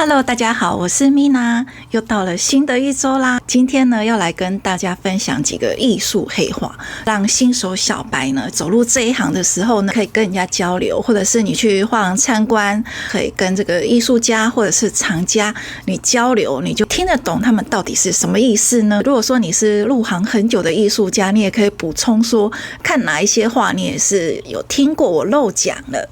Hello， 大家好，我是 Mina， 又到了新的一周啦。今天呢，要来跟大家分享几个艺术黑话，让新手小白呢走入这一行的时候呢，可以跟人家交流，或者是你去画廊参观，可以跟这个艺术家或者是藏家你交流，你就听得懂他们到底是什么意思呢？如果说你是入行很久的艺术家，你也可以补充说，看哪一些话你也是有听过，我漏讲了。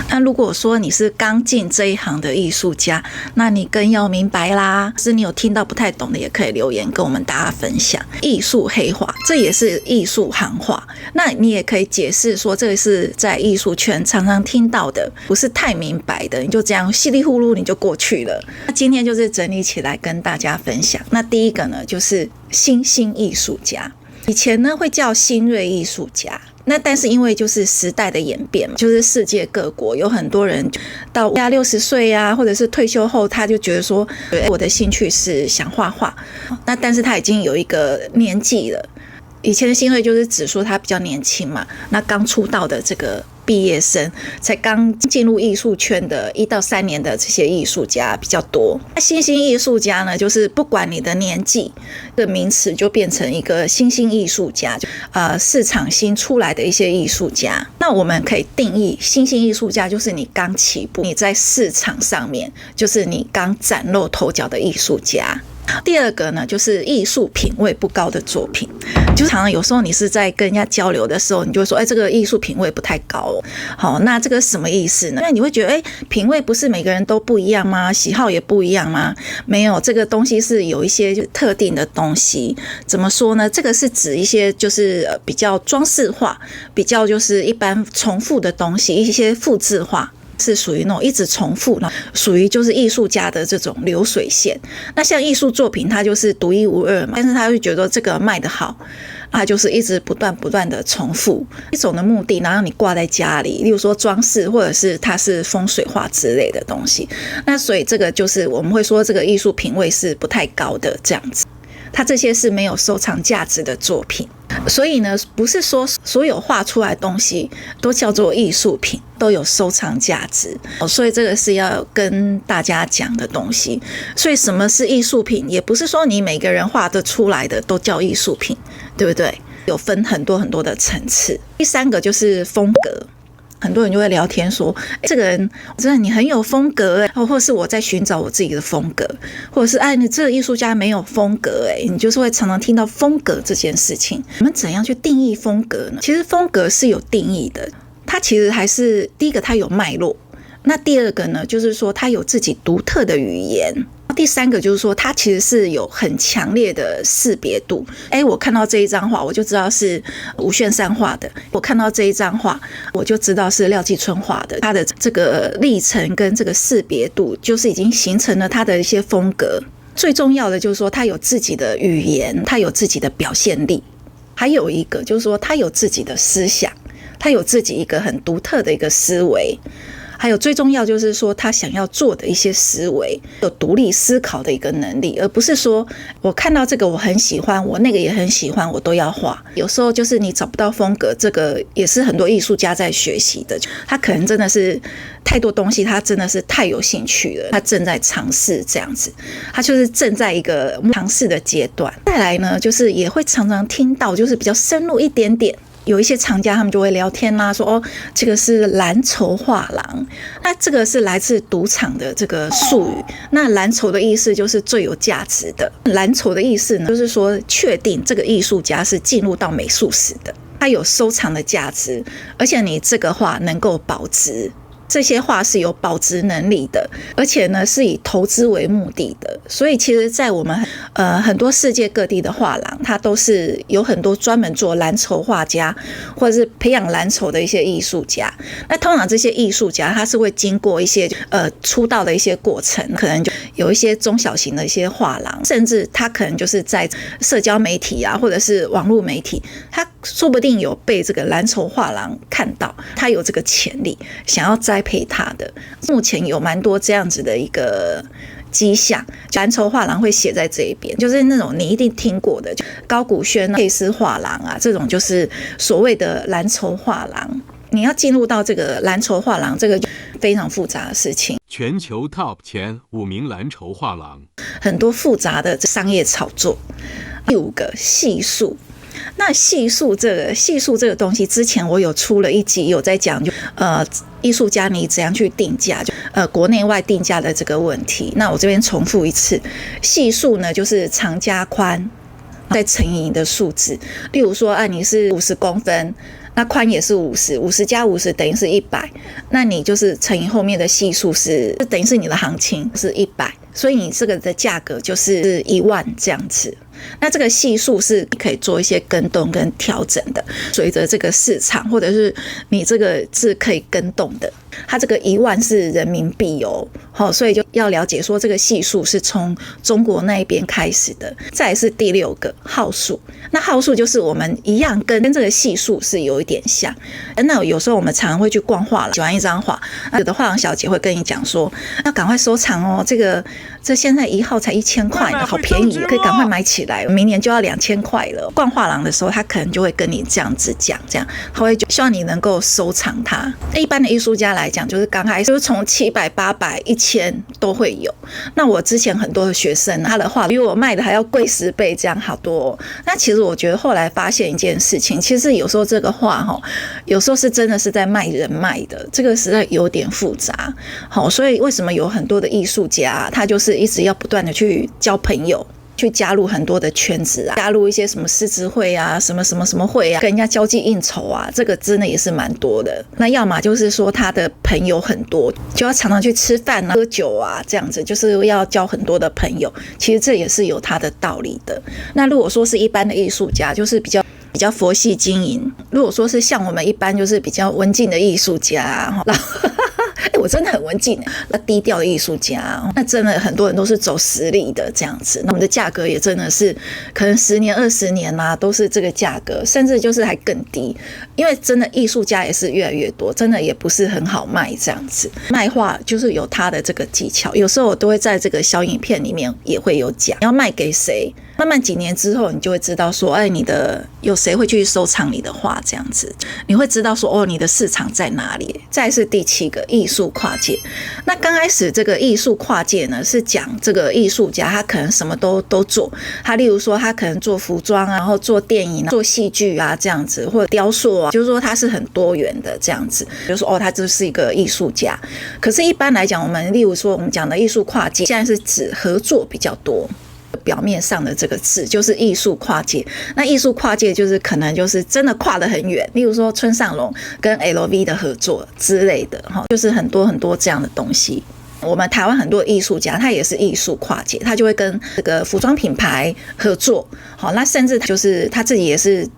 那如果说你是刚进这一行的艺术家，那你更要明白啦。是你有听到不太懂的，也可以留言跟我们大家分享。艺术黑话，这也是艺术行话。那你也可以解释说，这个是在艺术圈常常听到的，不是太明白的，你就这样稀里糊涂你就过去了。那今天就是整理起来跟大家分享。那第一个呢，就是新兴艺术家。以前呢会叫新锐艺术家，那但是因为就是时代的演变，就是世界各国有很多人到60岁啊，或者是退休后，他就觉得说，我的兴趣是想画画，那但是他已经有一个年纪了。以前的新锐就是指说他比较年轻嘛，那刚出道的这个毕业生，才刚进入艺术圈的1到3年的这些艺术家比较多。那新兴艺术家呢，就是不管你的年纪，这个名词就变成一个新兴艺术家，市场新出来的一些艺术家。那我们可以定义新兴艺术家，就是你刚起步，你在市场上面，就是你刚崭露头角的艺术家。第二个呢，就是艺术品味不高的作品。就常常有时候你是在跟人家交流的时候，你就会说，这个艺术品味不太高哦。好，那这个什么意思呢？因为你会觉得，品味不是每个人都不一样吗？喜好也不一样吗？没有，这个东西是有一些特定的东西。怎么说呢？这个是指一些就是比较装饰化，比较就是一般重复的东西，一些复制化。是属于那种一直重复，属于就是艺术家的这种流水线。那像艺术作品，它就是独一无二嘛，但是他会觉得这个卖得好，它就是一直不断的重复一种的目的，然后让你挂在家里，例如说装饰，或者是它是风水画之类的东西。那所以这个就是我们会说这个艺术品味是不太高的这样子。它这些是没有收藏价值的作品，所以呢，不是说所有画出来的东西都叫做艺术品，都有收藏价值。所以这个是要跟大家讲的东西。所以什么是艺术品，也不是说你每个人画得出来的都叫艺术品，对不对？有分很多很多的层次。第三个就是风格。很多人就会聊天说，这个人真的你很有风格或者是我在寻找我自己的风格，或者是你这个艺术家没有风格你就是会常常听到风格这件事情。我们怎样去定义风格呢？其实风格是有定义的，它其实还是第一个它有脉络，那第二个呢，就是说它有自己独特的语言。第三个就是说，它其实是有很强烈的识别度。我看到这一张画，我就知道是吴炫珊画的；我看到这一张画，我就知道是廖继春画的。它的这个历程跟这个识别度，就是已经形成了它的一些风格。最重要的就是说，它有自己的语言，它有自己的表现力。还有一个就是说，它有自己的思想，它有自己一个很独特的一个思维。还有最重要就是说，他想要做的一些思维，有独立思考的一个能力，而不是说我看到这个我很喜欢，我那个也很喜欢，我都要画。有时候就是你找不到风格，这个也是很多艺术家在学习的。他可能真的是太多东西，他真的是太有兴趣了，他正在尝试这样子，他就是正在一个尝试的阶段。再来呢，就是也会常常听到，就是比较深入一点点。有一些藏家他们就会聊天啦，说这个是蓝筹画廊，那这个是来自赌场的这个术语。那蓝筹的意思就是最有价值的，蓝筹的意思呢，就是说确定这个艺术家是进入到美术史的，他有收藏的价值，而且你这个画能够保值。这些画是有保值能力的，而且呢是以投资为目的的。所以其实在我们很多世界各地的画廊，它都是有很多专门做蓝筹画家或者是培养蓝筹的一些艺术家。那通常这些艺术家他是会经过一些出道的一些过程，可能就有一些中小型的一些画廊，甚至他可能就是在社交媒体啊或者是网络媒体，他说不定有被这个蓝筹画廊看到，他有这个潜力想要栽培他的。目前有蛮多这样子的一个迹象，蓝筹画廊会写在这一边，就是那种你一定听过的高古轩、佩斯画廊啊，这种就是所谓的蓝筹画廊。你要进入到这个蓝筹画廊，这个非常复杂的事情。全球 Top 前5名蓝筹画廊，很多复杂的商业炒作。第5个系数。那系数这个东西，之前我有出了一集有在讲，艺术家你怎样去定价，国内外定价的这个问题。那我这边重复一次，系数呢就是长加宽再乘以你的数字。例如说，你是50公分，那宽也是50加50等于是100，那你就是乘以后面的系数是等于是你的行情是100，所以你这个的价格就是1万这样子。那这个系数是可以做一些更动跟调整的，随着这个市场或者是你这个是可以更动的。它这个1万是人民币哦，所以就要了解说这个系数是从中国那边开始的。再来是第6个号数，那号数就是我们一样跟这个系数是有一点像。那有时候我们常常会去逛画廊，喜欢一张画，有的画廊小姐会跟你讲说，要赶快收藏哦，这现在1号才1000块呢，好便宜，可以赶快买起来，明年就要2000块了。逛画廊的时候，他可能就会跟你这样子讲，他会希望你能够收藏它。一般的艺术家来讲，就是刚开始就是从700、800、1000都会有。那我之前很多的学生，他的画比我卖的还要贵10倍，这样好多哦。那其实我觉得后来发现一件事情，其实有时候这个画有时候是真的是在卖人脉的，这个实在有点复杂。所以为什么有很多的艺术家，他就是一直要不断的去交朋友，去加入很多的圈子加入一些什么狮子会什么什么什么会跟人家交际应酬这个真的也是蛮多的。那要么就是说他的朋友很多，就要常常去吃饭喝酒这样子，就是要交很多的朋友，其实这也是有他的道理的。那如果说是一般的艺术家，就是比较佛系经营。如果说是像我们一般就是比较文静的艺术家我真的很文静，那低调的艺术家，那真的很多人都是走实力的这样子。那我们的价格也真的是可能10年、20年都是这个价格，甚至就是还更低。因为真的艺术家也是越来越多，真的也不是很好卖这样子。卖画就是有他的这个技巧，有时候我都会在这个小影片里面也会有讲，要卖给谁。慢慢几年之后，你就会知道说，有谁会去收藏你的画这样子，你会知道说，你的市场在哪里。再是第7个艺术跨界。那刚开始这个艺术跨界呢，是讲这个艺术家他可能什么都做，他例如说他可能做服装然后做电影做戏剧这样子，或者雕塑就是说他是很多元的这样子，就是说他就是一个艺术家。可是一般来讲，我们例如说我们讲的艺术跨界，现在是指合作比较多。表面上的这个字就是艺术跨界，那艺术跨界就是可能就是真的跨得很远，例如说村上隆跟 LV 的合作之类的，就是很多很多这样的东西。我们台湾很多艺术家他也是艺术跨界，他就会跟这个服装品牌合作，那甚至就是他自己也是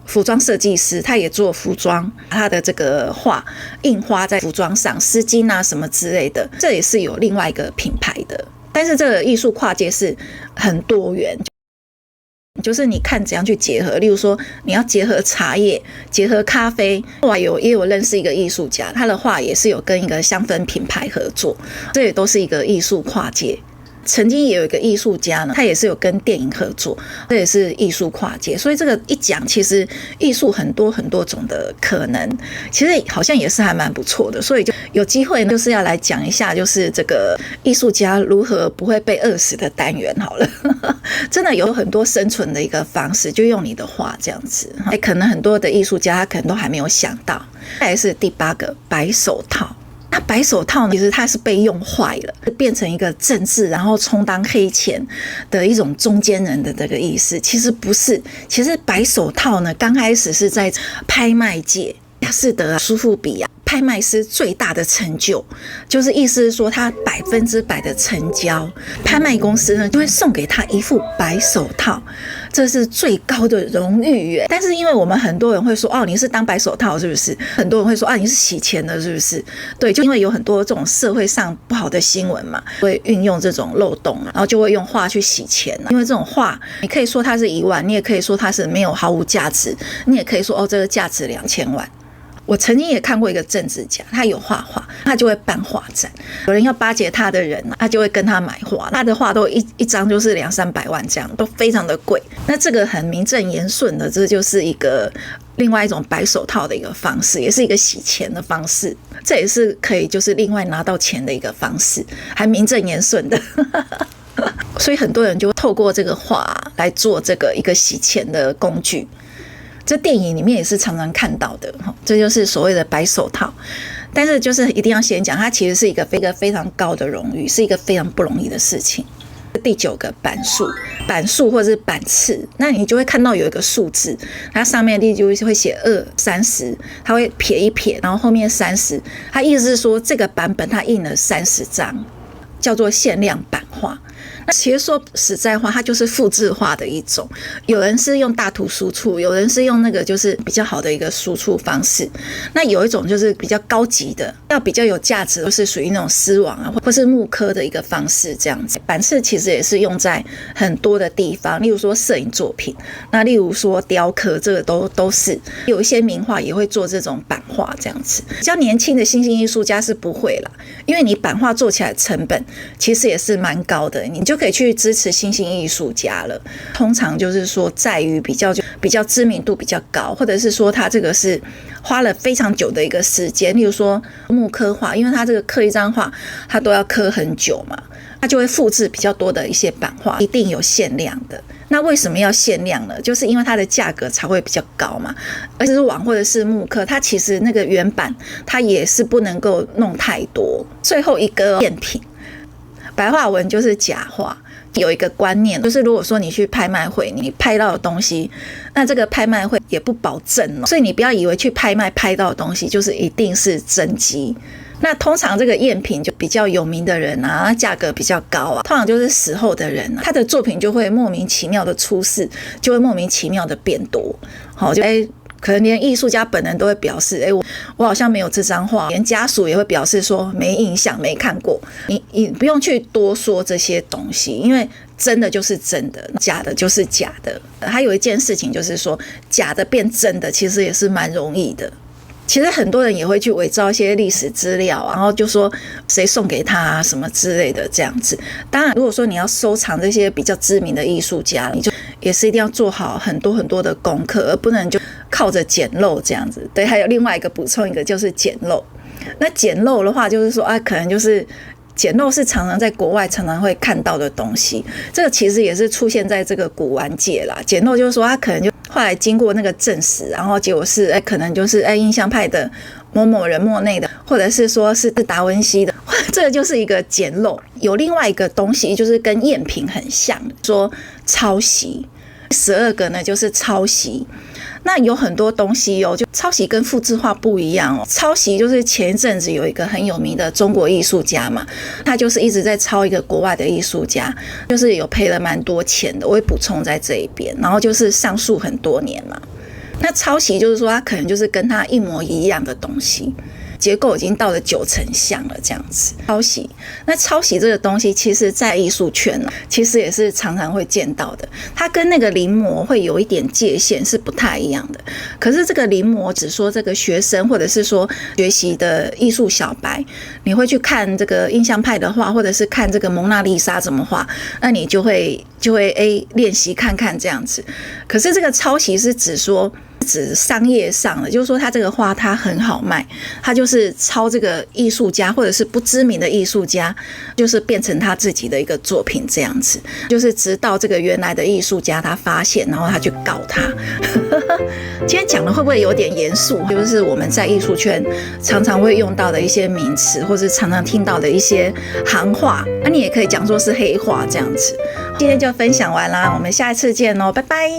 服装设计师，他也做服装，他的这个画印花在服装上，丝巾什么之类的，这也是有另外一个品牌的。但是这个艺术跨界是很多元，就是你看怎样去结合。例如说你要结合茶叶，结合咖啡。后来也有认识一个艺术家，他的画也是有跟一个香氛品牌合作，这也都是一个艺术跨界。曾经也有一个艺术家呢，他也是有跟电影合作，这也是艺术跨界。所以这个一讲，其实艺术很多很多种的可能，其实好像也是还蛮不错的。所以就有机会呢，就是要来讲一下，就是这个艺术家如何不会被饿死的单元好了。真的有很多生存的一个方式，就用你的画这样子。可能很多的艺术家他可能都还没有想到。再来是第8个白手套。那白手套呢，其实它是被用坏了，变成一个政治然后充当黑钱的一种中间人的这个意思。其实不是，其实白手套呢，刚开始是在拍卖界，佳士得苏富比拍卖师最大的成就，就是意思是说他100%的成交，拍卖公司呢就会送给他一副白手套，这是最高的荣誉耶。但是因为我们很多人会说，你是当白手套是不是？很多人会说，你是洗钱的是不是？对，就因为有很多这种社会上不好的新闻嘛，会运用这种漏洞然后就会用画去洗钱因为这种画，你可以说它是1万，你也可以说它是没有毫无价值，你也可以说这个价值2000万。我曾经也看过一个政治家，他有画画，他就会办画展。有人要巴结他的人，他就会跟他买画，他的画都一张就是200-300万这样，都非常的贵。那这个很名正言顺的，这就是一个另外一种白手套的一个方式，也是一个洗钱的方式，这也是可以就是另外拿到钱的一个方式，还名正言顺的。所以很多人就透过这个画来做这个一个洗钱的工具。这电影里面也是常常看到的，这就是所谓的白手套。但是就是一定要先讲，它其实是一个非常高的荣誉，是一个非常不容易的事情。第9个板数或者是板次，那你就会看到有一个数字，它上面就会写230，它会撇一撇，然后后面30，它意思是说这个版本它印了30张，叫做限量版画。那其实说实在话，它就是复制画的一种。有人是用大图输出，有人是用那个就是比较好的一个输出方式。那有一种就是比较高级的，要比较有价值，就是属于那种丝网啊，或是木刻的一个方式这样子。版式其实也是用在很多的地方，例如说摄影作品，那例如说雕刻，这个都是。有一些名画也会做这种版画这样子。比较年轻的新兴艺术家是不会啦，因为你版画做起来的成本其实也是蛮高的，你就可以去支持新兴艺术家了。通常就是说在于比较知名度比较高，或者是说他这个是花了非常久的一个时间，例如说木刻画，因为他这个刻一张画他都要刻很久嘛，他就会复制比较多的一些版画，一定有限量的。那为什么要限量呢？就是因为它的价格才会比较高嘛。而且是网或者是木刻，它其实那个原版它也是不能够弄太多。最后一个赝品，白话文就是假画。有一个观念，就是如果说你去拍卖会，你拍到的东西，那这个拍卖会也不保证哦，所以你不要以为去拍卖拍到的东西就是一定是真迹。那通常这个赝品就比较有名的人啊，价格比较高啊，通常就是死后的人啊，他的作品就会莫名其妙的出世，就会莫名其妙的变多。好，就可能连艺术家本人都会表示，我好像没有这张画，连家属也会表示说没印象，没看过。你不用去多说这些东西，因为真的就是真的，假的就是假的。还有一件事情就是说，假的变真的其实也是蛮容易的。其实很多人也会去伪造一些历史资料，然后就说谁送给他啊什么之类的这样子。当然如果说你要收藏这些比较知名的艺术家，你就也是一定要做好很多很多的功课，而不能就靠着捡漏这样子。对，还有另外一个补充一个就是捡漏。那捡漏的话就是说可能就是捡漏是常常在国外常常会看到的东西，这个其实也是出现在这个古玩界啦。捡漏就是说他可能就后来经过那个证实，然后结果是可能就是印象派的某某人莫内的，或者是说是达文西的，这个就是一个捡漏。有另外一个东西就是跟赝品很像，说抄袭。12个呢就是抄袭。那有很多东西就抄袭跟复制画不一样哦。抄袭就是前一阵子有一个很有名的中国艺术家嘛，他就是一直在抄一个国外的艺术家，就是有赔了蛮多钱的，我会补充在这一边，然后就是上诉很多年嘛。那抄袭就是说他可能就是跟他一模一样的东西，结构已经到了90%像了这样子。抄袭，那抄袭这个东西其实在艺术圈其实也是常常会见到的，它跟那个临摹会有一点界限是不太一样的。可是这个临摹只说这个学生或者是说学习的艺术小白，你会去看这个印象派的画，或者是看这个蒙娜丽莎怎么画，那你就会练习看看这样子。可是这个抄袭是指商业上的，就是说他这个画他很好卖，他就是抄这个艺术家或者是不知名的艺术家，就是变成他自己的一个作品这样子，就是直到这个原来的艺术家他发现，然后他去告他。今天讲的会不会有点严肃？就是我们在艺术圈常常会用到的一些名词，或是常常听到的一些行话，你也可以讲说是黑话这样子。今天就分享完啦，我们下一次见哦，拜拜。